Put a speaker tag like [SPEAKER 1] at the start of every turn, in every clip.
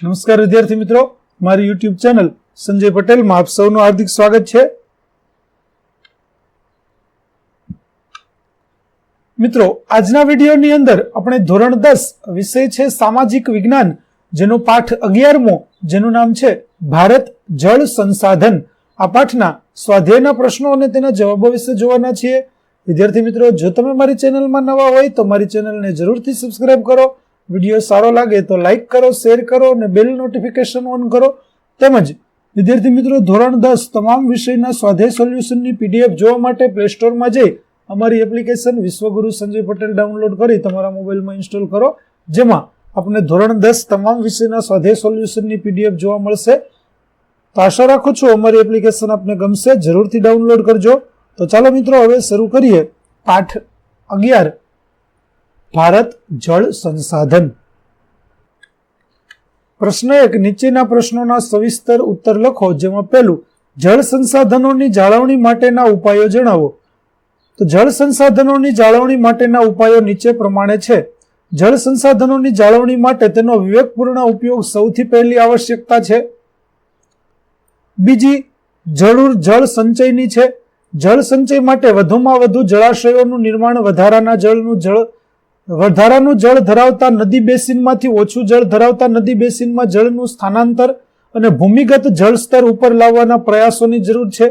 [SPEAKER 1] નમસ્કાર વિદ્યાર્થી મિત્રો, મારી યુટ્યુબ ચેનલ સંજય પટેલમાં આપ સૌનું હાર્દિક સ્વાગત છે. મિત્રો, આજના વિડીયોની અંદર આપણે ધોરણ 10 વિષય છે સામાજિક વિજ્ઞાન, જેનો પાઠ 11મો, જેનું નામ છે ભારત જળ સંસાધન. આ પાઠના સ્વાધ્યાયના પ્રશ્નો અને તેના જવાબો વિશે જોવાના છીએ. વિદ્યાર્થી મિત્રો, જો તમે મારી ચેનલમાં નવા હોય તો મારી ચેનલને જરૂરથી સબસ્ક્રાઇબ કરો. વિડીયો સારો લાગે તો લાઇક કરો, શેર કરો અને બેલ નોટિફિકેશન ઓન કરો. તેમજ વિદ્યાર્થી મિત્રો, ધોરણ 10 તમામ વિષયના સ્વાધ્યાય સોલ્યુશનની પીડીએફ જોવા માટે પ્લે સ્ટોરમાં જઈ અમારી એપ્લિકેશન વિશ્વગુરુ સંજય પટેલ ડાઉનલોડ કરી તમારા મોબાઈલમાં ઇન્સ્ટોલ કરો, જેમાં આપણે ધોરણ 10 તમામ વિષયના સ્વાધ્યાય સોલ્યુશનની પીડીએફ જોવા મળશે. તો આશા રાખું છું અમારી એપ્લિકેશન આપને ગમશે, જરૂરથી ડાઉનલોડ કરજો. તો ચાલો મિત્રો, હવે શરૂ કરીએ પાઠ 11 ભારત જળ સંસાધન. પ્રશ્ન 1, નીચેના પ્રશ્નોના સવિસ્તર ઉત્તર લખો, જેમાં પહેલું જળ સંસાધનોની જાળવણી માટેના ઉપાયો જણાવો. તો જળ સંસાધનોની જાળવણી માટેના ઉપાયો નીચે પ્રમાણે છે. જળ સંસાધનોની જાળવણી માટે તેનો વિવેકપૂર્ણ ઉપયોગ સૌથી પહેલી આવશ્યકતા છે. બીજી જરૂર જળ સંચયની છે. જળ સંચય માટે વધુમાં વધુ જળાશયોનું નિર્માણ, વધારાનું જળ ધરાવતા નદી બેસિનમાંથી ઓછું જળ ધરાવતા નદી બેસિનમાં જળનું સ્થાનાંતર અને ભૂમિગત જળ સ્તર ઉપર લાવવાના પ્રયાસોની જરૂર છે.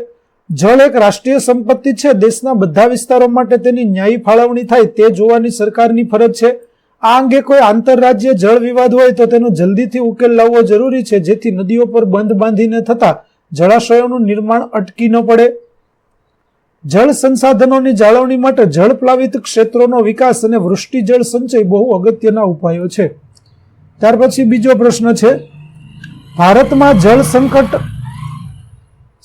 [SPEAKER 1] જળ એક રાષ્ટ્રીય સંપત્તિ છે. દેશના બધા વિસ્તારો માટે તેની ન્યાયી ફાળવણી થાય તે જોવાની સરકારની ફરજ છે. આ અંગે કોઈ આંતરરાજ્ય જળ વિવાદ હોય તો તેનો જલ્દીથી ઉકેલ લાવવો જરૂરી છે, જેથી નદીઓ પર બંધ બાંધીને થતા જળાશયોનું નિર્માણ અટકી ન પડે. જળ સંસાધનોની જાળવણી માટે જળ પ્લાવિત ક્ષેત્રોનો વિકાસ અને વૃષ્ટિ જળ સંચય બહુ અગત્યના ઉપાયો છે. ત્યાર પછી બીજો પ્રશ્ન છે, ભારતમાં જળ સંકટ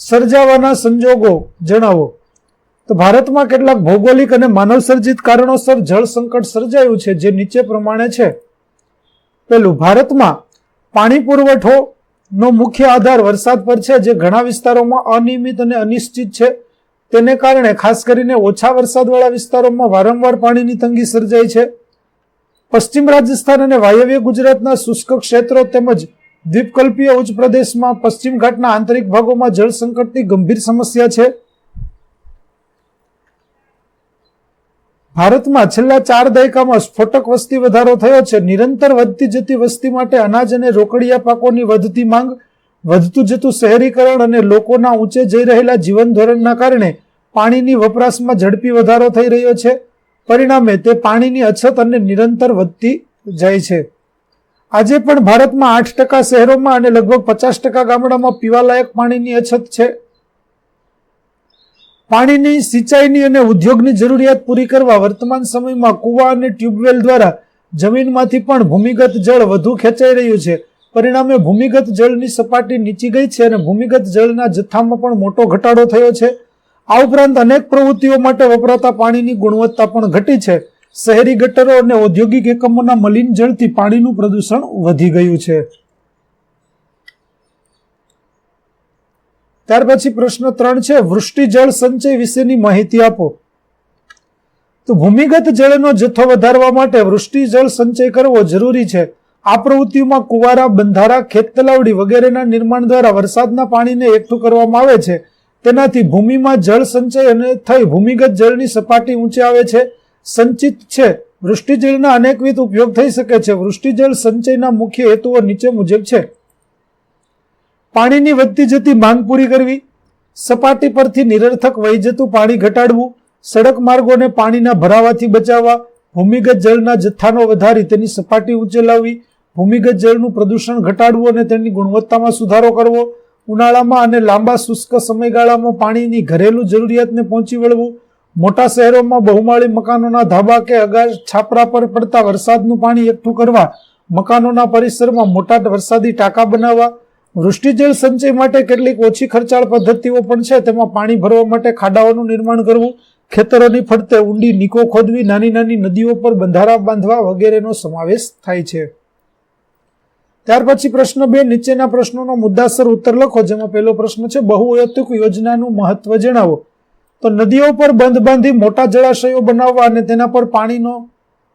[SPEAKER 1] સર્જાવાના સંજોગો જણાવો. તો ભારતમાં કેટલાક ભૌગોલિક અને માનવ સર્જિત કારણોસર જળ સંકટ સર્જાયું છે, જે નીચે પ્રમાણે છે. પહેલું, ભારતમાં પાણી પુરવઠોનો મુખ્ય આધાર વરસાદ પર છે, જે ઘણા વિસ્તારોમાં અનિયમિત અને અનિશ્ચિત છે. તેને કારણે ખાસ કરીને ઓછા વરસાદવાળા વિસ્તારોમાં વારંવાર પાણીની તંગી સર્જાય છે. પશ્ચિમ રાજસ્થાન અને વાયવ્ય ગુજરાતના શુષ્ક ક્ષેત્રો તેમજ દ્વીપકલ્પીય ઉચ્ચ પ્રદેશમાં પશ્ચિમ ઘાટના આંતરિક ભાગોમાં જળ સંકટની ગંભીર સમસ્યા છે. ભારતમાં છેલ્લા 4 દાયકામાં સ્ફોટક વસ્તી વધારો થયો છે. નિરંતર વધતી જતી વસ્તી માટે અનાજ અને રોકડિયા પાકોની વધતી માંગ, વધતું જતું શહેરીકરણ અને લોકોના ઊંચે જઈ રહેલા જીવન ધોરણના કારણે પાણીની વપરાશમાં ઝડપી વધારો થઈ રહ્યો છે. પરિણામે તે પાણીની અછત અને નિરંતર વધતી જાય છે. આજે પણ ભારતમાં 8% શહેરોમાં અને લગભગ 50% ગામડામાં પીવાલાયક પાણીની અછત છે. પાણીની સિંચાઈની અને ઉદ્યોગની જરૂરિયાત પૂરી કરવા વર્તમાન સમયમાં કુવા અને ટ્યુબવેલ દ્વારા જમીનમાંથી પણ ભૂમિગત જળ વધુ ખેંચાઈ રહ્યું છે. પરિણામે ભૂમિગત જળની સપાટી નીચી ગઈ છે અને ભૂમિગત જળના જથ્થામાં પણ મોટો ઘટાડો થયો છે. આ ઉપરાંત અનેક પ્રવૃત્તિઓ માટે વપરાતા પાણીની ગુણવત્તા પણ ઘટી છે. શહેરી ગટરો અને ઔદ્યોગિક એકમોના મલિન જળથી પાણીનું પ્રદૂષણ વધી ગયું છે. ત્યાર પછી પ્રશ્ન 3 છે, વૃષ્ટિ જળ સંચય વિશેની માહિતી આપો. તો ભૂમિગત જળનો જથ્થો વધારવા માટે વૃષ્ટિ જળ સંચય કરવો જરૂરી છે. આ પ્રવૃત્તિઓમાં કુવારા, બંધારા, ખેત તલાવડી વગેરેના નિર્માણ દ્વારા વરસાદના પાણીને એકઠું કરવામાં આવે છે. તેનાથી ભૂમિમાં જળ સંચય અને થઈ ભૂમિગત જળની સપાટી ઊંચે આવે છે, સંચિત છે. વૃષ્ટિજળના અનેકવિધ ઉપયોગ થઈ શકે છે. વૃષ્ટિજળ સંચયના મુખ્ય હેતુઓ નીચે મુજબ છે. પાણીની વધતી જતી માંગ પૂરી કરવી, સપાટી પરથી નિરર્થક વહી જતું પાણી ઘટાડવું, સડક માર્ગોને પાણીના ભરાવાથી બચાવવા, ભૂમિગત જળના જથ્થાનો વધારી તેની સપાટી ઊંચે લાવવી, ભૂમિગત જળનું પ્રદૂષણ ઘટાડવું અને તેની ગુણવત્તામાં સુધારો કરવો, ઉનાળામાં અને લાંબા શુષ્ક સમયગાળામાં પાણીની ઘરેલું જરૂરિયાતને પહોંચી વળવું, મોટા શહેરોમાં બહુમાળી મકાનોના ધાબા કે અગાશ છાપરા પર પડતા વરસાદનું પાણી એકઠું કરવા, મકાનોના પરિસરમાં મોટા વરસાદી ટાંકા બનાવવા. વૃષ્ટિજળ સંચય માટે કેટલીક ઓછી ખર્ચાળ પદ્ધતિઓ પણ છે. તેમાં પાણી ભરવા માટે ખાડાઓનું નિર્માણ કરવું, ખેતરોની ફરતે ઊંડી નીકો ખોદવી, નાની નાની નદીઓ પર બંધારા બાંધવા વગેરેનો સમાવેશ થાય છે. ત્યાર પછી પ્રશ્ન 2, નીચેના પ્રશ્નોનો મુદ્દાસર ઉત્તર લખો, જેમાં પહેલો પ્રશ્ન છે, બહુહેતુક યોજનાનું મહત્વ જણાવો. તો નદીઓ પર બંધ બાંધી મોટા જળાશયો બનાવવા અને તેના પર પાણીનો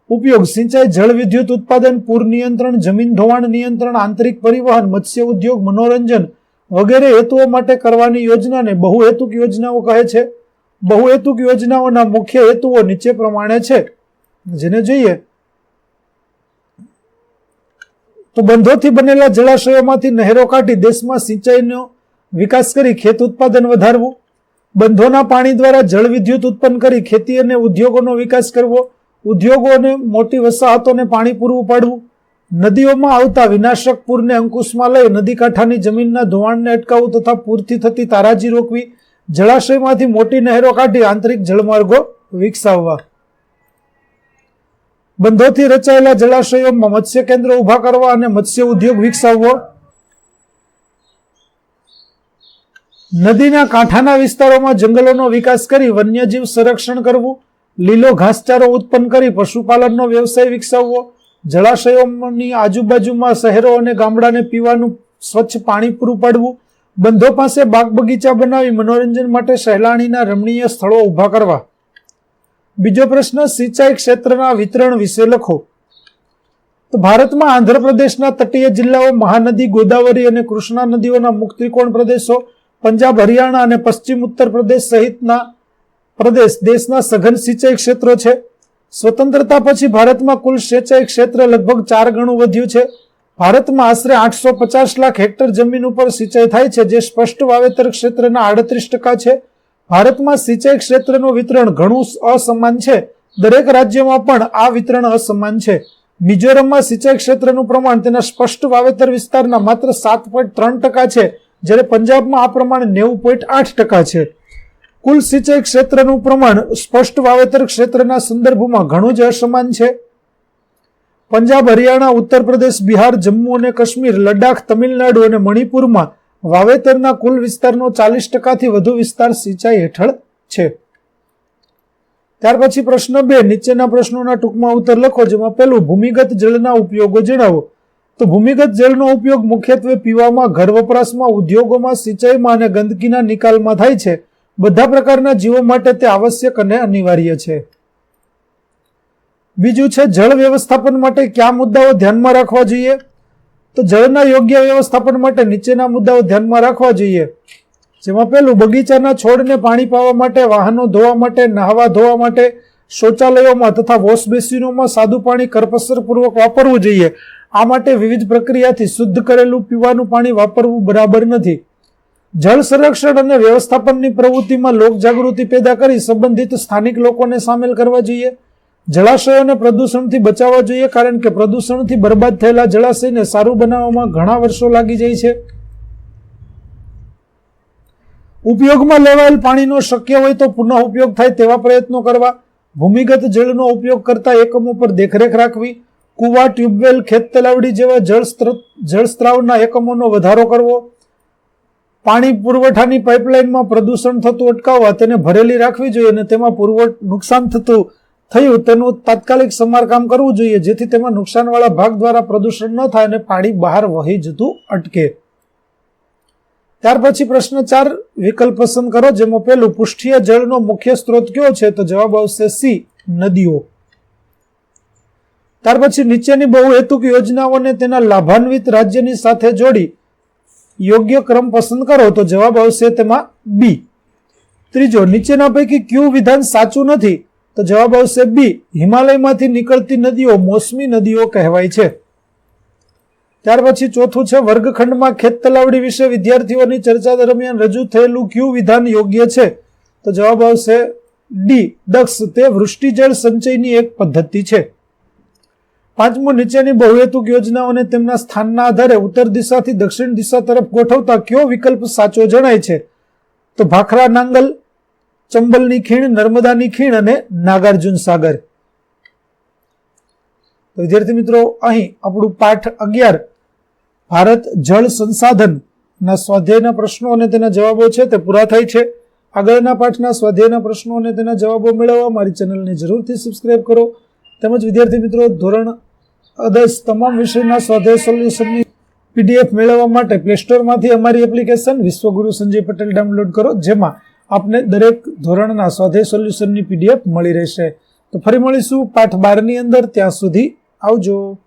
[SPEAKER 1] ઉપયોગ સિંચાઈ, જળ વિદ્યુત ઉત્પાદન, પૂર નિયંત્રણ, જમીન ધોવાણ નિયંત્રણ, આંતરિક પરિવહન, મત્સ્ય ઉદ્યોગ, મનોરંજન વગેરે હેતુઓ માટે કરવાની યોજનાને બહુહેતુક યોજનાઓ કહે છે. બહુહેતુક યોજનાઓના મુખ્ય હેતુઓ નીચે પ્રમાણે છે, જેને જોઈએ તો બંધોથી બનેલા જળાશયોમાંથી નહેરો કાઢી દેશમાં સિંચાઈનો વિકાસ કરી ખેત ઉત્પાદન વધારવું, બંધોના પાણી દ્વારા જળ વિદ્યુત ઉત્પન્ન કરી ખેતી અને ઉદ્યોગોનો વિકાસ કરવો, ઉદ્યોગો અને મોટી વસાહતોને પાણી પૂરું પાડવું, નદીઓમાં આવતા વિનાશક પૂરને અંકુશમાં લઈ નદી કાંઠાની જમીનના ધોવાણને અટકાવવું તથા પૂરથી થતી તારાજી રોકવી, જળાશયમાંથી મોટી નહેરો કાઢી આંતરિક જળમાર્ગો વિકસાવવા, બંધોથી રચાયેલા જળાશયોમાં મત્સ્ય કેન્દ્રો ઉભા કરવા અને મત્સ્ય ઉદ્યોગ વિકસાવવો, નદીના કાંઠાના વિસ્તારોમાં જંગલોનો વિકાસ કરી વન્યજીવ સંરક્ષણ કરવું, લીલો ઘાસચારો ઉત્પન્ન કરી પશુપાલનનો વ્યવસાય વિકસાવવો, જળાશયોની આજુબાજુમાં શહેરો અને ગામડાને પીવાનું સ્વચ્છ પાણી પૂરું પાડવું, બંધો પાસે બાગ બગીચા બનાવી મનોરંજન માટે સહેલાણીના રમણીય સ્થળો ઉભા કરવા. બીજો પ્રશ્ન, સિંચાઈ ક્ષેત્રના વિતરણ વિશે લખો. તો ભારતમાં આંધ્રપ્રદેશના તટીય જિલ્લાઓ, મહાનદી, ગોદાવરી અને કૃષ્ણા નદીઓના મુક્ત ત્રિકોણ પ્રદેશો, પંજાબ, હરિયાણા અને પશ્ચિમ ઉત્તર પ્રદેશ સહિતના પ્રદેશ દેશના સઘન સિંચાઈ ક્ષેત્રો છે. સ્વતંત્રતા પછી ભારતમાં કુલ સિંચાઈ ક્ષેત્ર લગભગ 4 ગણું વધ્યું છે. ભારતમાં આશરે 850 લાખ હેક્ટર જમીન ઉપર સિંચાઈ થાય છે, જે સ્પષ્ટ વાવેતર ક્ષેત્રના 38% છે. ભારતમાં સિંચાઈ ક્ષેત્રનું વિતરણ ઘણું અસમાન છે. દરેક રાજ્યમાં પણ આ વિતરણ અસમાન છે. મિઝોરમમાં સિંચાઈ ક્ષેત્રનું પ્રમાણ તેના સ્પષ્ટ વાવેતર વિસ્તારના માત્ર 7.3% છે, જ્યારે પંજાબમાં આ પ્રમાણ 90.8% છે. કુલ સિંચાઈ ક્ષેત્રનું પ્રમાણ સ્પષ્ટ વાવેતર ક્ષેત્રના સંદર્ભમાં ઘણું જ અસમાન છે. પંજાબ, હરિયાણા, ઉત્તર પ્રદેશ, બિહાર, જમ્મુ અને કાશ્મીર, લદ્દાખ, તમિલનાડુ અને મણિપુરમાં વાવેતરના કુલ વિસ્તારનો 40% થી વધુ વિસ્તાર સિંચાઈ હેઠળ છે. ત્યાર પછી પ્રશ્ન 2, નીચેના પ્રશ્નોના ટૂંકમાં ઉત્તર લખો, જેમાં પહેલું, ભૂમિગત જળના ઉપયોગો જણાવો. તો ભૂમિગત જળનો ઉપયોગ મુખ્યત્વે પીવામાં, ઘર વપરાશમાં, ઉદ્યોગોમાં, સિંચાઈમાં અને ગંદકીના નિકાલમાં થાય છે. બધા પ્રકારના જીવો માટે તે આવશ્યક અને અનિવાર્ય છે. બીજું છે, જળ વ્યવસ્થાપન માટે કયા મુદ્દાઓ ધ્યાનમાં રાખવા જોઈએ? તો જળના યોગ્ય વ્યવસ્થાપન માટે નીચેના મુદ્દાઓ ધ્યાનમાં રાખવા જોઈએ, જેમાં પહેલું, બગીચાના છોડને પાણી પાવા માટે, વાહનો ધોવા માટે, નહાવા ધોવા માટે, શૌચાલયોમાં તથા વોશ બેસિનોમાં સાદું પાણી કરકસરપૂર્વક વાપરવું જોઈએ. આ માટે વિવિધ પ્રક્રિયાથી શુદ્ધ કરેલું પીવાનું પાણી વાપરવું બરાબર નથી. જળ સંરક્ષણ અને વ્યવસ્થાપનની પ્રવૃત્તિમાં લોકજાગૃતિ પેદા કરી સંબંધિત સ્થાનિક લોકોને સામેલ કરવા જોઈએ. જળાશયોને પ્રદૂષણથી બચાવવા જોઈએ, કારણ કે પ્રદૂષણથી બરબાદ થયેલા જળાશયને સારું બનાવવામાં ઘણા વર્ષો લાગી જાય છે. ઉપયોગમાં લેવાયેલ પાણીનો શક્ય હોય તો પુનઃ ઉપયોગ થાય તેવા પ્રયત્નો કરવા. ભૂમિગત જળનો ઉપયોગ કરતા એકમો પર દેખરેખ રાખવી. કુવા, ટ્યુબવેલ, ખેત તલાવડી જેવા જળસ્ત્રાવના એકમોનો વધારો કરવો. પાણી પુરવઠાની પાઇપલાઇનમાં પ્રદૂષણ થતું અટકાવવા તેને ભરેલી રાખવી જોઈએ અને તેમાં નુકસાન થયું તેનું તાત્કાલિક સમારકામ કરવું જોઈએ, જેથી તેમાં નુકસાનવાળા ભાગ દ્વારા પ્રદૂષણ ન થાય અને પાણી બહાર વહી જતું અટકે. ત્યાર પછી પ્રશ્ન 4, વિકલ્પ પસંદ કરો, જેમાં પહેલું, પૃષ્ઠીય જળનો મુખ્ય સ્ત્રોત કયો છે? તો જવાબ આવશે સી, નદીઓ. ત્યાર પછી નીચેની બહુહેતુક યોજનાઓને તેના લાભાન્વિત રાજ્યની સાથે જોડી યોગ્ય ક્રમ પસંદ કરો. તો જવાબ આવશે તેમાં બી. ત્રીજો, નીચેના પૈકી કયું વિધાન સાચું નથી? તો જવાબ આવશે બી, હિમાલયમાંથી નીકળતી નદીઓ મોસમી નદીઓ કહેવાય છે. ત્યાર પછી ચોથું છે, વર્ગખંડમાં ખેત તલાવડી વિશે વિદ્યાર્થીઓની ચર્ચા દરમિયાન રજૂ થયેલું કયું વિધાન યોગ્ય છે? તો જવાબ આવશે ડી, દક્ષ. તે વૃષ્ટિજળ સંચયની એક પદ્ધતિ છે. પાંચમું, નીચેની બહુહેતુક યોજનાઓને તેમના સ્થાનના આધારે ઉત્તર દિશાથી દક્ષિણ દિશા તરફ ગોઠવતા કયો વિકલ્પ સાચો જણાય છે? તો ભાખરા નાંગલ, ચંબલની ખીણ, નર્મદાની ખીણ અને નાગાર્જુન સાગર. તો વિદ્યાર્થી મિત્રો, અહીં આપણું પાઠ 11 ભારત જળ સંસાધનના સ્વાધ્યાયના પ્રશ્નો અને તેના જવાબો છે તે પૂરા થાય છે. આગળના પાઠના સ્વાધ્યાયના પ્રશ્નો અને તેના જવાબો મેળવવા મારી ચેનલને જરૂરથી સબસ્ક્રાઇબ કરો. તેમજ વિદ્યાર્થી મિત્રો, ધોરણ 10 તમામ વિષયના સ્વાધ્યાય સોલ્યુશનની PDF મેળવવા માટે પ્લે સ્ટોરમાંથી અમારી એપ્લિકેશન વિશ્વગુરુ સંજય પટેલ ડાઉનલોડ કરો, જેમાં આપને દરેક ધોરણના સ્વાધ્યાય સોલ્યુશનની PDF મળી રહેશે. તો ફરી મળીશું પાઠ 12 ની અંદર. ત્યાં સુધી આવજો.